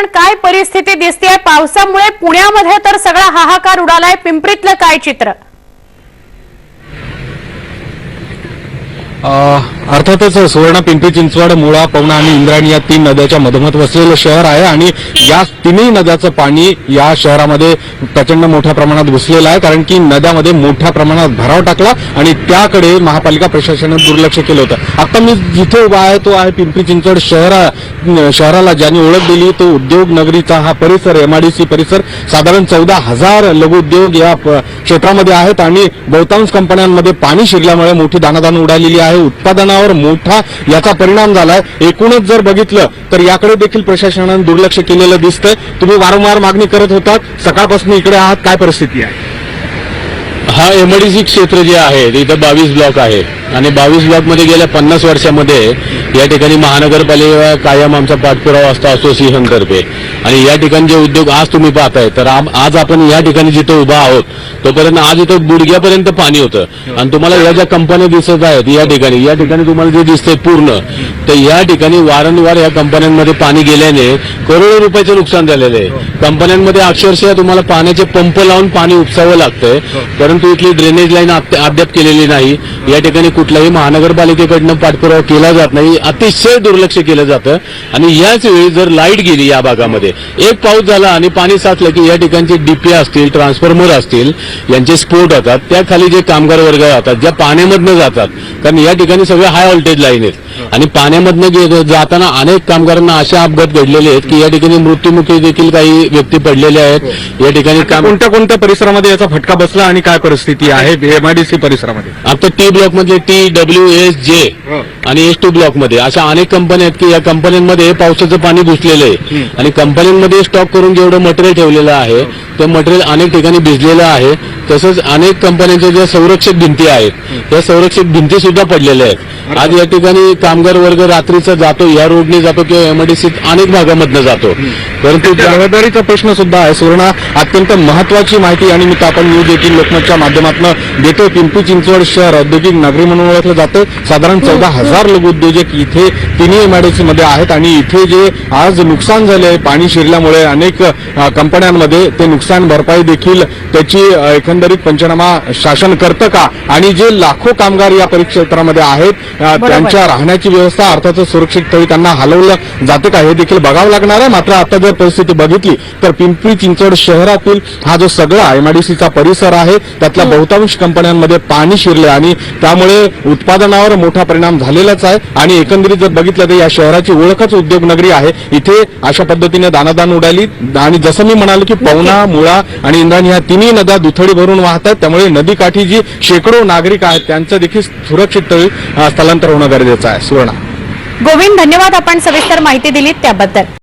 कारण काय परिस्थिती दिसतेय पावसामुळे पुण्यामध्ये तर सगळा हाहाकार उडालाय, पिंपरीतलं काय चित्र? अर्थातच सुवर्ण, पिंपरी चिंचवड, मुळा, पवना आणि इंद्रायणी या 3 नद्याच्या मधोमध वसलेलं शहर आहे आणि या तिन्ही नद्याचं पाणी या शहरामध्ये प्रचंड मोठ्या प्रमाणात घुसलेलं आहे, कारण की नद्यामध्ये मोठ्या प्रमाणात भराव टाकला आणि त्याकडे महापालिका प्रशासनाने दुर्लक्ष केलं होतं. आता मी जिथे उभा आहे तो आहे पिंपरी चिंचवड शहराला ज्यांनी ओळख दिली तो उद्योग नगरीचा हा परिसर, MIDC परिसर. साधारण 14,000 लघुउद्योग या क्षेत्रामध्ये आहेत आणि बहुतांश कंपन्यांमध्ये पाणी शिरल्यामुळे मोठी दाणादाण उडालेली आहे. उत्पादनावर मोठा याचा परिणाम झालाय. एकूणच जर बघितलं तर याकडे देखील प्रशासनाने दुर्लक्ष केलेलं दिसतंय. तुम्ही वारंवार मागणी करत होतात, सकाळपासून इकडे आहात, काय परिस्थिती आहे? हा MIDC क्षेत्र जे आहे इथं 22 ब्लॉक आहे आणि 22 ब्लॉकमध्ये गेल्या 50 वर्षामध्ये या ठिकाणी महानगरपालिका कायम आमचा पाठपुरावा असतो असोसिएशनतर्फे. आणि या ठिकाणी जे उद्योग आज तुम्ही पाहताय तर आज आपण या ठिकाणी जिथं उभा आहोत तोपर्यंत आज इथं गुडघ्यापर्यंत पाणी होतं आणि तुम्हाला या ज्या कंपन्या दिसत आहेत या ठिकाणी तुम्हाला जे दिसतंय पूर्ण, तर या ठिकाणी वारंवार या कंपन्यांमध्ये पाणी गेल्याने करोडो रुपयाचं नुकसान झालेलं आहे. कंपन्यांमध्ये अक्षरशः तुम्हाला पाण्याचे पंप लावून पाणी उपसावं लागतंय, परंतु इथली ड्रेनेज लाईन अद्याप केलेली नाही. या ठिकाणी कुठल्याही महानगरपालिकेकडनं पाठपुरावा केला जात नाही, अतिशय दुर्लक्ष केलं जातं. आणि याच वेळी जर लाईट गेली या भागामध्ये, एक पाऊस झाला आणि पाणी साचलं की या ठिकाणचे डीपी असतील, ट्रान्सफॉर्मर असतील, यांचे स्फोट होतात. त्या खाली जे कामगार वर्ग जातात ज्या पाण्यामधनं जातात, कारण या ठिकाणी सगळे हाय व्होल्टेज लाईन आहेत आणि पाण्यामधनं जाताना अनेक कामगारांना असे अपघात घडलेले आहेत की या ठिकाणी मृत्युमुखी देखील काही व्यक्ती पडलेल्या आहेत. या ठिकाणी कोणत्या परिसरामध्ये याचा फटका बसला आणि काय परिस्थिती आहे MIDC परिसरामध्ये? आता T ब्लॉक मधले TWSJ आणि S2 ब्लॉक मध्ये अशा अनेक कंपन्या आहेत की या कंपन्यांमध्ये पावसाचं पाणी घुसलेलं आहे आणि कंपन्यांमध्ये स्टॉक करून जेवढं मटेरियल ठेवलेलं आहे ते मटेरियल अनेक ठिकाणी भिजलेलं आहे. तसंच अनेक कंपन्यांच्या ज्या संरक्षक भिंती आहेत त्या संरक्षक भिंती सुद्धा पडलेल्या आहेत. आज या ठिकाणी कामगार वर्ग रात्रीचा जातो, या रोडने जातो किंवा MIDC अनेक भागामधनं जातो, परंतु रहदारीचा प्रश्न सुद्धा आहे. सुवर्ण, अत्यंत महत्वाची माहिती आणि मी आपण न्यूज 18 लोकमतच्या माध्यमातून देतो. पिंपरी चिंचवड शहर औद्योगिक नगरी म्हणून ओळखलं जातं. साधारण 14,000 लघुउद्योजक इथे तिन्ही MIDC मध्ये आहेत आणि इथे जे आज नुकसान झाले पाणी शिरल्यामुळे अनेक कंपन्यांमध्ये, ते नुकसान भरपाई देखील त्याची एकंदरीत पंचनामा शासन करतं का? आणि जे लाखो कामगार या परिक्षेत्रामध्ये आहेत त्यांच्या राहण्याची व्यवस्था अर्थातच सुरक्षित स्थळी त्यांना हलवलं जाते का हे देखील बघावं लागणार आहे. मात्र आता जर परिस्थिती बघितली तर पिंपरी चिंचवड शहरातील हा जो सगळा MIDCचा परिसर आहे त्यातल्या बहुतांश कंपन्यांमध्ये पाणी शिरले आणि त्यामुळे उत्पादनावर मोठा परिणाम झालेलाच आहे. आणि एकंदरीत जर बघितलं तर या शहराची ओळखच उद्योग नगरी आहे. इथे अशा पद्धतीने दाणादाण उडाली आणि जसं मी म्हणालो की पवना, मुळा आणि इंद्रायणी ह्या तिन्ही नद्या दुथडी भरून वाहतात, त्यामुळे नदीकाठी जी शेकडो नागरिक आहेत त्यांचं देखील सुरक्षित स्थळी स्थलांतर होणं गरजेचं आहे. सुवर्ण, गोविंद, धन्यवाद, आपण सविस्तर माहिती दिलीत त्याबद्दल.